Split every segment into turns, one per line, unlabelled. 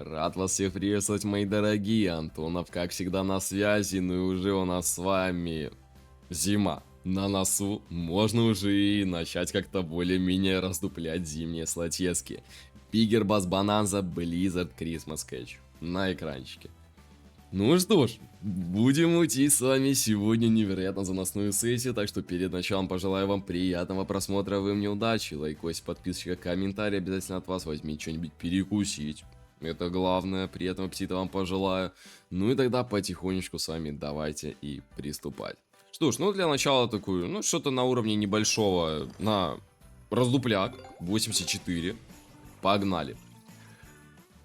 Рад вас всех приветствовать, мои дорогие. Антонов, как всегда, на связи. Ну и уже у нас с вами зима на носу. Можно уже и начать как-то более-менее раздуплять зимние слотески. Bigger Bass Bonanza Blizzard Christmas Catch на экранчике. Ну что ж, будем уйти с вами сегодня невероятно заносную сессию, так что перед началом пожелаю вам приятного просмотра, вы мне удачи, лайкос, подписочка, комментарий, обязательно от вас возьмите что-нибудь перекусить. Это главное, приятного аппетита вам пожелаю. Ну и тогда потихонечку с вами давайте и приступать. Что ж, ну для начала такую, ну что-то на уровне небольшого, на раздупляк, 84. Погнали.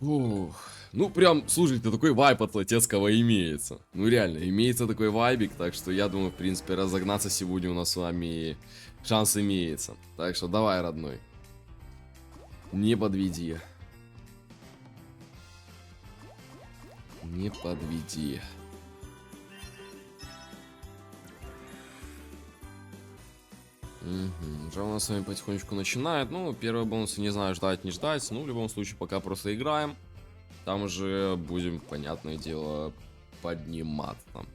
Ух. Ну, прям, слушайте, такой вайб от Латецкого имеется. Ну, реально, имеется такой вайбик, так что я думаю, в принципе, разогнаться сегодня у нас с вами шанс имеется. Так что давай, родной. Не подведи. Не подведи. Угу. Уже у нас с вами потихонечку начинает. Ну, первые бонусы не знаю, ждать, не ждать. Ну, в любом случае, пока просто играем. Там уже будем, понятное дело, подниматься.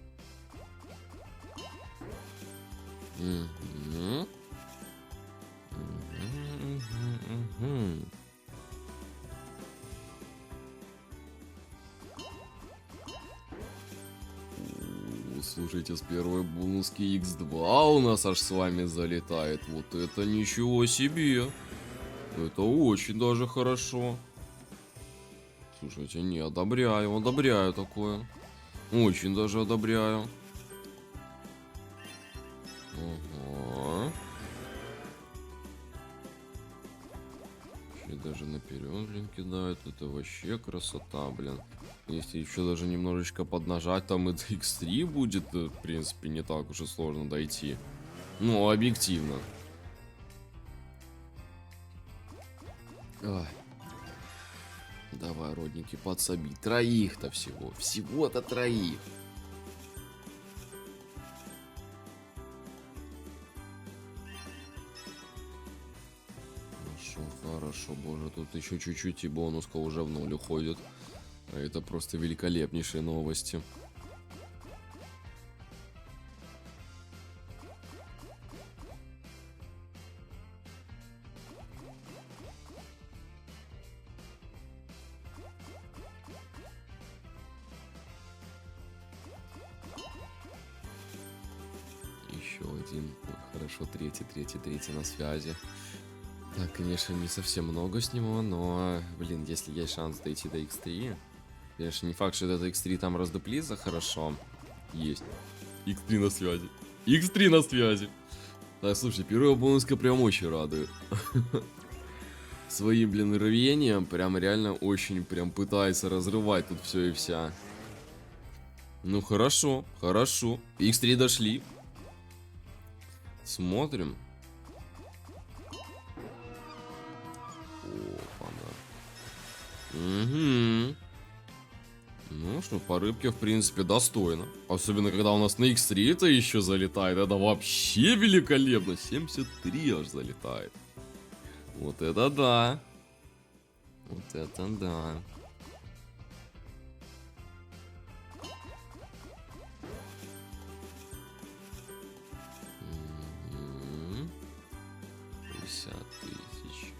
Угу. Угу. Слушайте, с первой бонуски X2 у нас аж с вами залетает. Вот это ничего себе. Это очень даже хорошо. Слушайте, не, одобряю такое. Очень даже одобряю. Ага. Вообще даже наперед, блин, кидают. Это вообще красота, блин. Если еще даже немножечко поднажать, там и до X3 будет, в принципе, не так уж и сложно дойти. Ну, объективно. Ай. Давай, родники, подсоби. Троих-то всего. Всего-то троих. Хорошо, боже, тут еще чуть-чуть и бонуска уже в ноль уходит. А это просто великолепнейшие новости. Еще один. Ой, хорошо, третий на связи. Так, конечно, не совсем много с него, но, блин, если есть шанс дойти до X3, конечно, не факт, что это X3 там раздуплится хорошо. Есть. X3 на связи. X3 на связи. Так, слушай, первая бонуска прям очень радует. Своим, блин, рвением прям реально очень прям пытается разрывать тут все и вся. Ну, хорошо, хорошо. X3 дошли. Смотрим. Угу. Ну что, по рыбке, в принципе, достойно. Особенно, когда у нас на X3 это еще залетает. Это вообще великолепно. 73 аж залетает. Вот это да. Вот это да. Угу. 50 тысяч.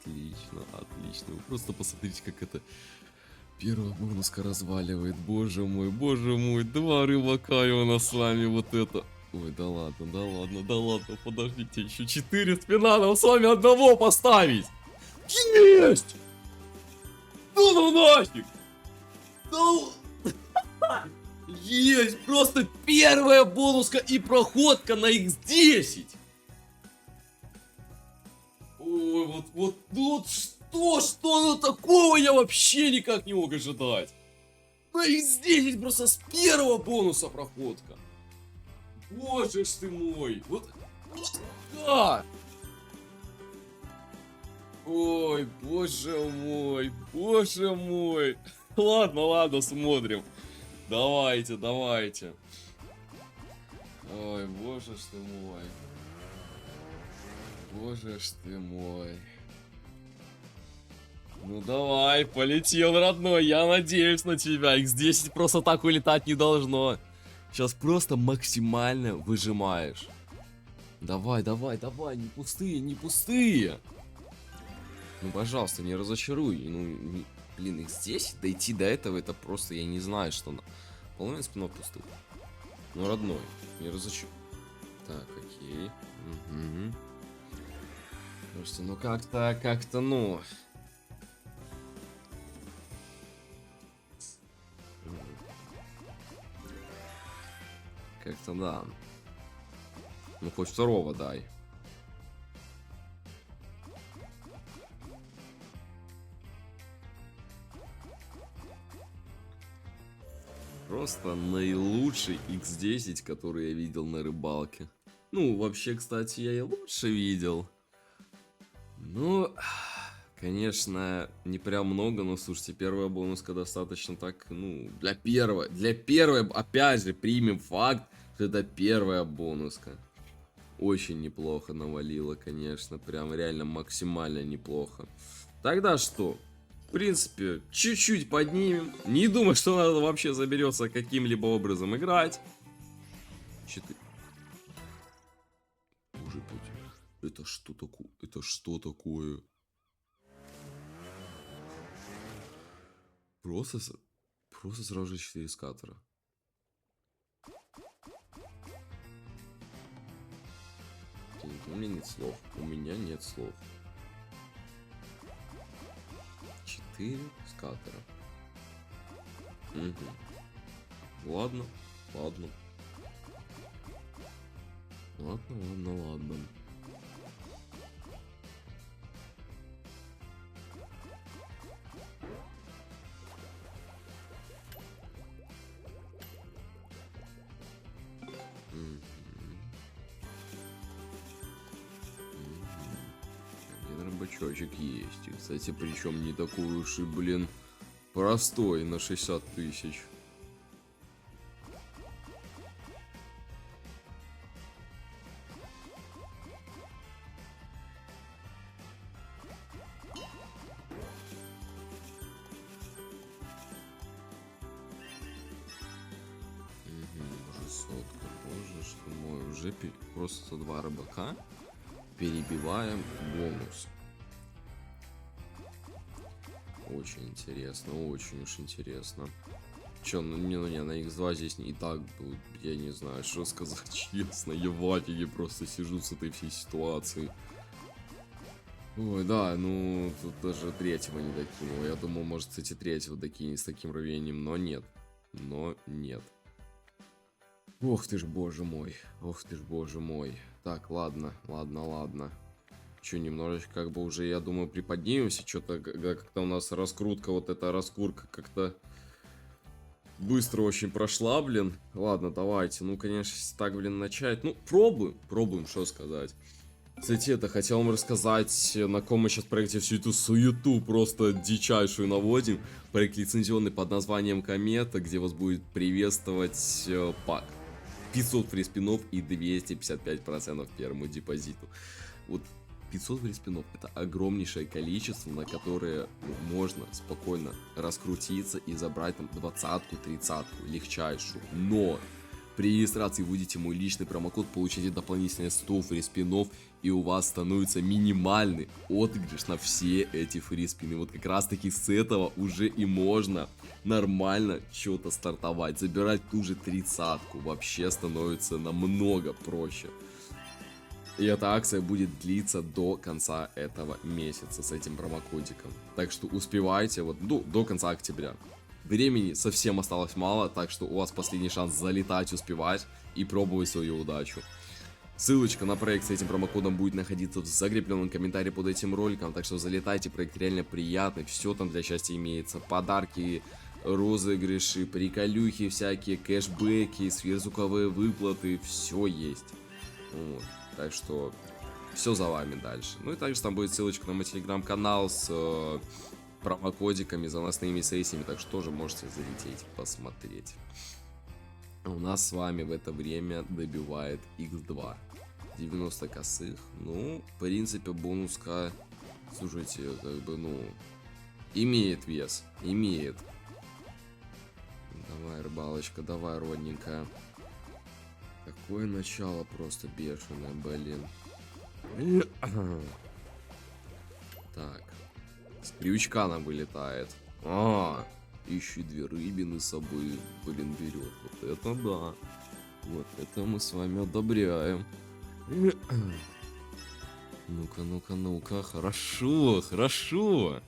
Отлично, отлично. Вы просто посмотрите, как это... Первая бонуска разваливает, боже мой, два рыбака и у нас с вами вот это. Ой, да ладно, подождите, еще 4 спина, нам с вами одного поставить. Есть! Ну нафиг! Да... Есть, просто первая бонуска и проходка на X10. Ой, вот что, ну такого я вообще никак не мог ожидать. На X10 просто с первого бонуса проходка. Боже ж ты мой, вот как? Ой, боже мой. Ладно, смотрим. Давайте. Ой, боже ж ты мой. Боже ж ты мой. Ну давай, полетел, родной, я надеюсь на тебя. X10 просто так улетать не должно. Сейчас просто максимально выжимаешь. Давай, давай, давай, не пустые, не пустые. Ну, пожалуйста, не разочаруй. Блин, X10 дойти до этого, это просто, я не знаю, что... Половина спинов пустых. Ну, родной, не разочаруй. Так, окей. Угу. Слушайте, ну как-то, ну... Как-то да. Ну хоть второго дай. Просто наилучший X10, который я видел на рыбалке. Ну, вообще, кстати, я и лучше видел. Ну, конечно, не прям много, но слушайте, первая бонуска достаточно так, ну, для первой, опять же, примем факт, что это первая бонуска. Очень неплохо навалило, конечно, прям реально максимально неплохо. Тогда что? В принципе, чуть-чуть поднимем. Не думаю, что надо вообще заберется каким-либо образом играть. 4. Боже мой, это что такое? Это что такое? Просто сразу же 4 скатера. У меня нет слов. У меня нет слов. 4 скатера. Угу. Ладно, ладно. Ладно. Рыбачочек есть. И, кстати, причем не такой уж и, блин, простой на 60 тысяч. Уже сотка. Боже что мой. Уже просто 2 рыбака. Перебиваем бонус. Очень интересно, очень уж интересно. Че, ну не, на X2 здесь не так будет, я не знаю, что сказать честно. Я в афиге просто сижу с этой всей ситуацией. Ой, да, ну, тут даже третьего не докинул. Я думал, может, кстати, третьего докинет с таким рвением, но нет. Но нет. Ох ты ж, боже мой. Ох ты ж, боже мой. Так, ладно. Че, немножечко, как бы уже, я думаю, приподнимемся. Что-то как-то у нас раскрутка, вот эта раскурка как-то быстро очень прошла, блин. Ладно, давайте. Ну, конечно, если так, блин, начать. Ну, пробуем, что сказать. Кстати, это хотел вам рассказать, на ком мы сейчас проекте всю эту суету просто дичайшую наводим. Проект лицензионный под названием Комета, где вас будет приветствовать пак. 500 фриспинов и 255% первому депозиту. Вот 500 фриспинов это огромнейшее количество, на которое можно спокойно раскрутиться и забрать там 20-ку, 30-ку, легчайшую. Но при регистрации вводите мой личный промокод, получите дополнительные 100 фриспинов, и у вас становится минимальный отыгрыш на все эти фриспины. Вот как раз таки с этого уже и можно нормально что-то стартовать. Забирать ту же 30-ку вообще становится намного проще. И эта акция будет длиться до конца этого месяца с этим промокодиком. Так что успевайте вот до конца октября. Времени совсем осталось мало, так что у вас последний шанс залетать, успевать и пробовать свою удачу. Ссылочка на проект с этим промокодом будет находиться в закрепленном комментарии под этим роликом, так что залетайте, проект реально приятный, все там для счастья имеется. Подарки, розыгрыши, приколюхи всякие, кэшбэки, сверхзвуковые выплаты, все есть. Вот. Так что все за вами дальше. Ну и также там будет ссылочка на мой телеграм-канал с промокодиками, заносными сессиями, так что тоже можете залететь, посмотреть. У нас с вами в это время добивает X2. 90 косых. Ну, в принципе, бонуска, слушайте, как бы, ну, Имеет вес, имеет. Давай, рыбалочка, давай, родненькая. Какое начало просто бешеное, блин. Так. С крючка она вылетает. Еще и 2 рыбины с собой, блин, берет. Вот это да. Вот это мы с вами одобряем. Ну-ка, ну-ка, ну-ка. Хорошо, хорошо.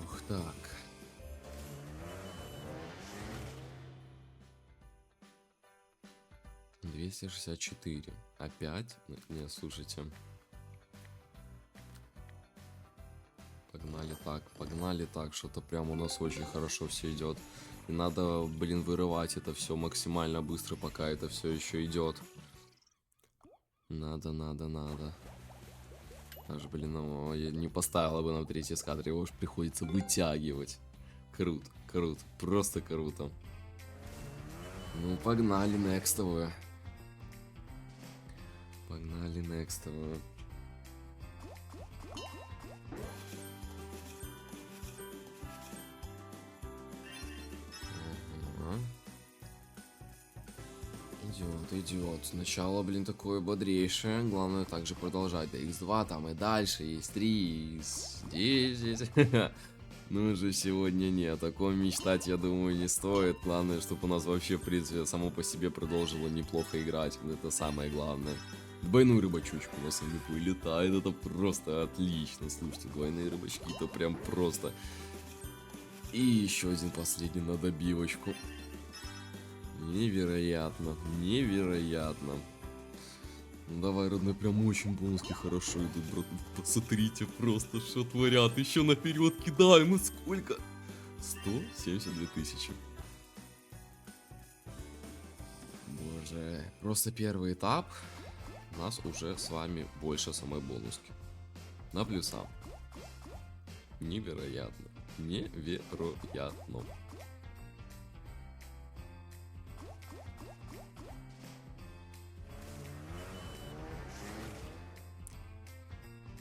Ох, так. $264. Опять? Не, слушайте. Погнали так. Что-то прям у нас очень хорошо все идет. И надо, блин, вырывать это все максимально быстро, пока это все еще идет. Надо. Аж, блин, ну, я не поставила бы на 3-й эскадре, его уж приходится вытягивать. Круто, просто круто. Ну, погнали некстовую. Ага. Идет. Сначала, блин, такое бодрейшее. Главное также продолжать. Да, X2 там и дальше, X3, X10. Ну же, сегодня нет. О таком мечтать, я думаю, не стоит. Главное, чтобы у нас вообще, в принципе, само по себе продолжило неплохо играть. Это самое главное. Двойную рыбачучку у нас вылетает. Это просто отлично. Слушайте, двойные рыбачки, это прям просто. И еще один последний на добивочку. Невероятно. Ну давай, родной, прям очень бонуски хорошо идут, брат. Посмотрите просто, что творят. Еще наперед кидаем. И сколько? 172 тысячи. Боже. Просто первый этап. У нас уже с вами больше самой бонуски. На плюса. Невероятно.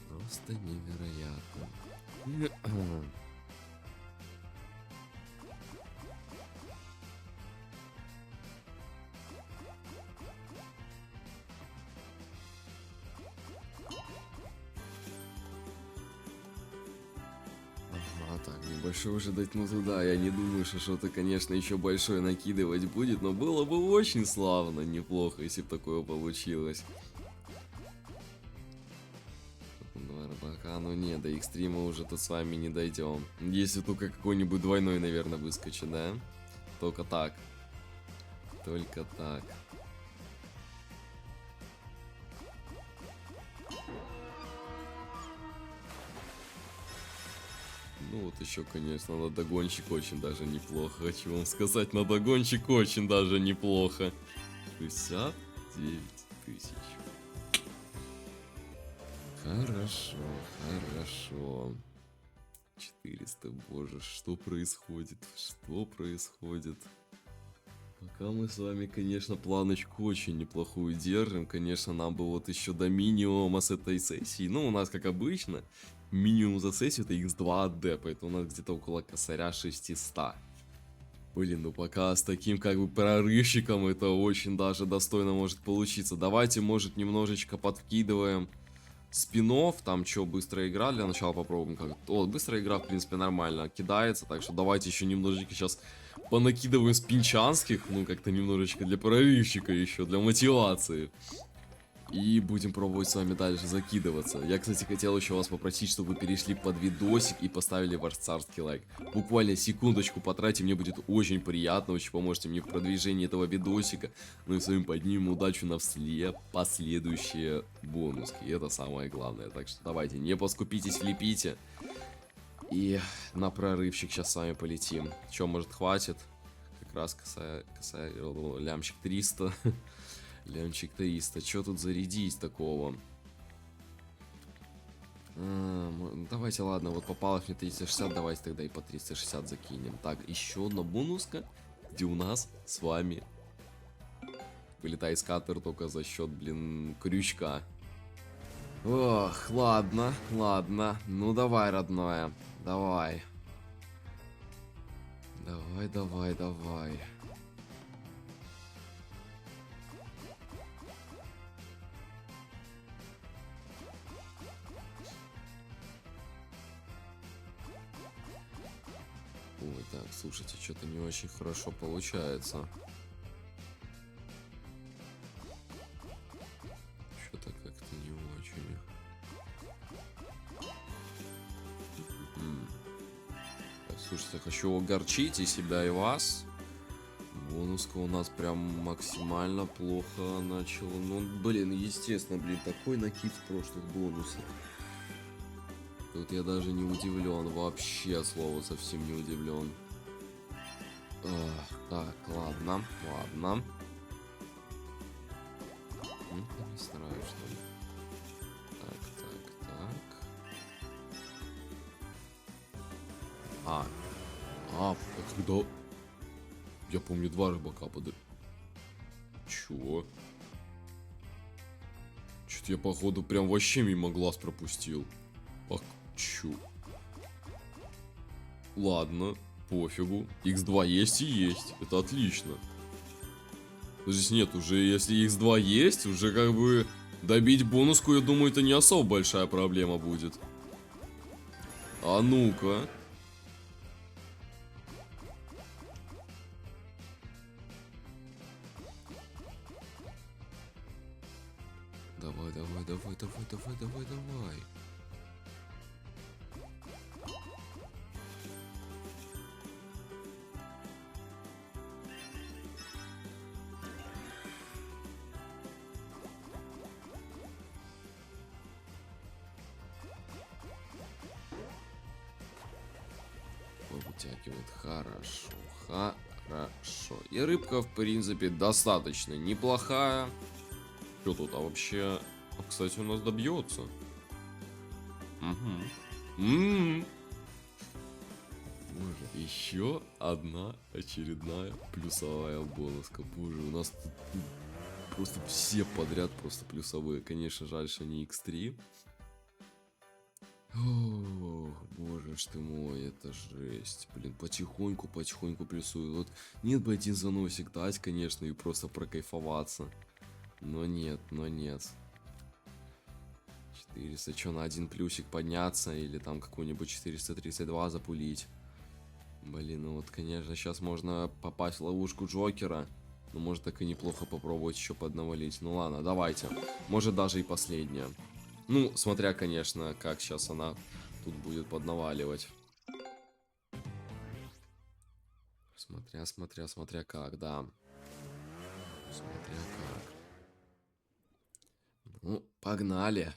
Просто невероятно. Ага, так, небольшой уже дать, ну туда. Я не думаю, что что-то, конечно, еще большое накидывать будет, но было бы очень славно, неплохо, если бы такое получилось. Два рыбака, ну не, до экстрима уже тут с вами не дойдем. Если только какой-нибудь двойной, наверное, выскочит, да? Только так. Ну вот еще, конечно, на догонщик очень даже неплохо. Хочу вам сказать, на догонщик очень даже неплохо. 69 тысяч. Хорошо. 400, боже, что происходит? Пока мы с вами, конечно, планочку очень неплохую держим. Конечно, нам бы вот еще до минимума с этой сессии. Ну, у нас, как обычно, минимум за сессию это x2 AD, поэтому у нас где-то около косаря 600. Блин, ну пока с таким как бы прорывщиком это очень даже достойно может получиться. Давайте, может, немножечко подкидываем спинов, там что, быстрая игра, для начала попробуем как. О, быстрая игра, в принципе, нормально кидается, так что давайте еще немножечко сейчас понакидываем спинчанских, ну как-то немножечко для прорывщика еще, для мотивации. И будем пробовать с вами дальше закидываться. Я, кстати, хотел еще вас попросить, чтобы вы перешли под видосик и поставили ваш царский лайк. Буквально секундочку потратьте, мне будет очень приятно, очень поможете мне в продвижении этого видосика. Ну и с вами поднимем удачу на последующие бонуски. И это самое главное. Так что давайте, не поскупитесь, лепите. И на прорывчик сейчас с вами полетим. Че, может, хватит? как раз лямчик 300. Лямчик 300. Что тут зарядить такого? Давайте, ладно, вот попалось мне 360, давайте тогда и по 360 закинем. Так, еще одна бонуска, где у нас с вами вылетает скатер только за счет, блин, крючка. Ох, ладно, ладно. Ну давай, родное, давай. Давай, давай, давай. Ой, так, слушайте, что-то не очень хорошо получается. Что-то как-то не очень. Так, слушайте, хочу огорчить и себя, и вас. Бонуска у нас прям максимально плохо начала. Ну, блин, естественно, блин, такой накид в прошлых бонусах. Тут я даже не удивлен, вообще, слово совсем не удивлен. Так, ладно, ладно. Не стараюсь, что ли? Так. Когда... Я помню, 2 рыбака подали. Чего? Что-то я, походу, прям вообще мимо глаз пропустил. Ах, чё? Ладно, пофигу. X2 есть и есть. Это отлично. То есть нет, уже если X2 есть, уже как бы добить бонуску, я думаю, это не особо большая проблема будет. А ну-ка. Давай, давай, давай, давай, давай, давай, давай. Вытягивает. Хорошо, хорошо. И рыбка, в принципе, достаточно неплохая. Что тут, а вообще... кстати, у нас добьется. Боже, еще одна очередная плюсовая бонуска. Боже, у нас тут просто все подряд просто плюсовые. Конечно, жаль, что не X3. О, боже ж ты мой, это жесть. Блин, потихоньку плюсую. Вот нет бы один заносик дать, конечно, и просто прокайфоваться. Но нет, но нет. 400, что, на один плюсик подняться или там какую-нибудь 432 запулить. Блин, ну вот, конечно, сейчас можно попасть в ловушку Джокера. Но может так и неплохо попробовать еще поднавалить. Ну ладно, давайте. Может даже и последняя. Ну, смотря, конечно, как сейчас она тут будет поднаваливать. Смотря как, да. Смотря как. Ну, погнали.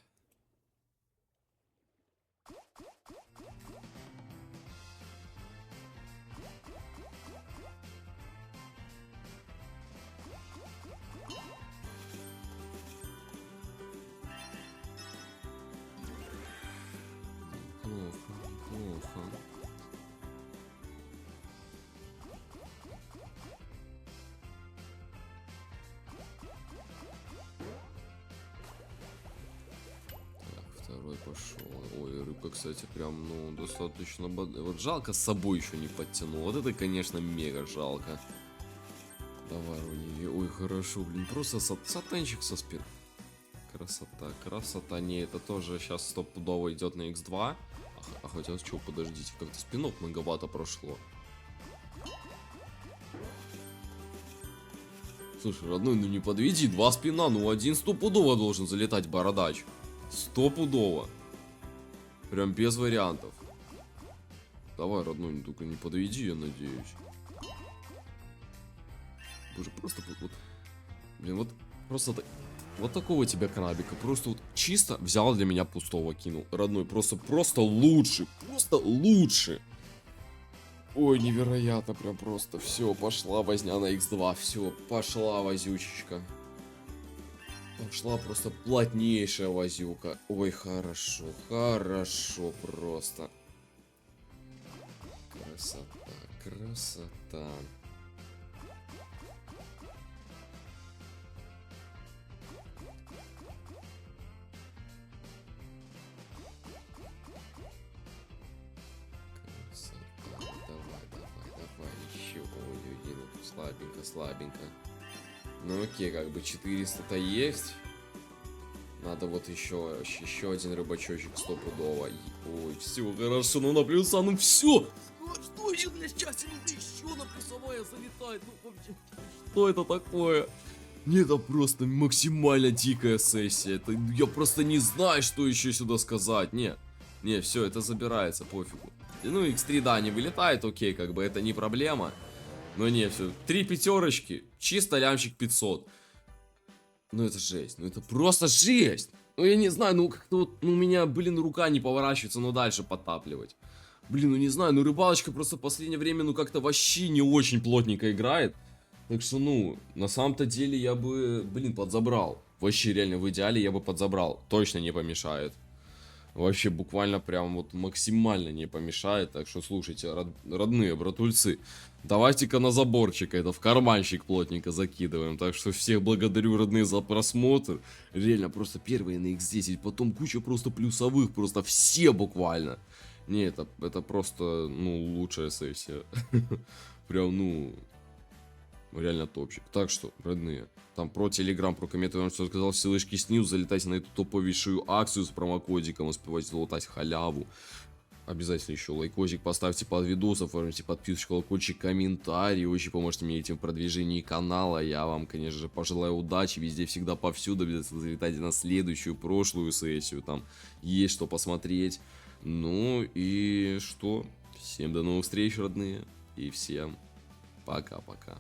Плохо. Так, второй пошел. Ой, рыбка, кстати, прям, ну, достаточно... Вот жалко, с собой еще не подтянул. Вот это, конечно, мега жалко. Давай, Руни. Ой, хорошо, блин, просто сатанчик со спин. Красота. Не, это тоже сейчас стопудово идет на X2. А хотя, что, подождите, как-то спинок многовато прошло. Слушай, родной, ну не подведи, 2 спина, ну один стопудово должен залетать бородач. Стопудово. Прям без вариантов. Давай, родной, только не подведи, я надеюсь. Боже, просто вот, блин, вот просто так. Вот такого тебя крабика. Просто вот чисто взял для меня пустого, кинул. Родной, просто лучше. Просто лучше. Ой, невероятно, прям просто. Все, пошла возня на X2. Все, пошла возючечка. Пошла просто плотнейшая возюка. Ой, хорошо, хорошо просто. Красота, красота. Красота. Давай, еще. Ой-ой-ой, ну, слабенько, слабенько. Ну окей, как бы 400-то есть. Надо вот еще один рыбачочек стопудово. Ой, все, хорошо, ну на плюса, ну все. Ну а что еще для счастья нужно еще на плюсовая залетает? Ну вообще, что это такое? Не, это просто максимально дикая сессия. Это, я просто не знаю, что еще сюда сказать. Не, все, это забирается, пофигу. И, ну, X3, да, не вылетает, окей, как бы это не проблема. Но не, все, 3 пятерочки, чисто лямчик 500. Ну это жесть, ну это просто жесть. Ну я не знаю, ну как-то вот, ну у меня, блин, рука не поворачивается, ну дальше подтапливать. Блин, ну не знаю, ну рыбалочка просто в последнее время, ну как-то вообще не очень плотненько играет. Так что, ну, на самом-то деле я бы, блин, подзабрал. Вообще реально в идеале я бы подзабрал. Точно не помешает. Вообще буквально прям вот максимально не помешает. Так что слушайте, родные братульцы, давайте-ка на заборчик это в карманчик плотненько закидываем. Так что всех благодарю, родные, за просмотр. Реально просто первые на X10, потом куча просто плюсовых, просто все буквально. Не, это просто, ну, лучшая сессия. Прям, ну, реально топчик. Так что, родные, там про Телеграм, про комменты, вам что сказал, ссылочки снизу, залетайте на эту топовейшую акцию с промокодиком, успевайте залутать халяву. Обязательно еще лайкосик поставьте под видос, оформите подписочку, колокольчик, комментарий, очень поможете мне этим в продвижении канала. Я вам, конечно же, пожелаю удачи, везде, всегда, повсюду, обязательно залетайте на следующую, прошлую сессию, там есть что посмотреть. Ну и что, всем до новых встреч, родные, и всем пока-пока.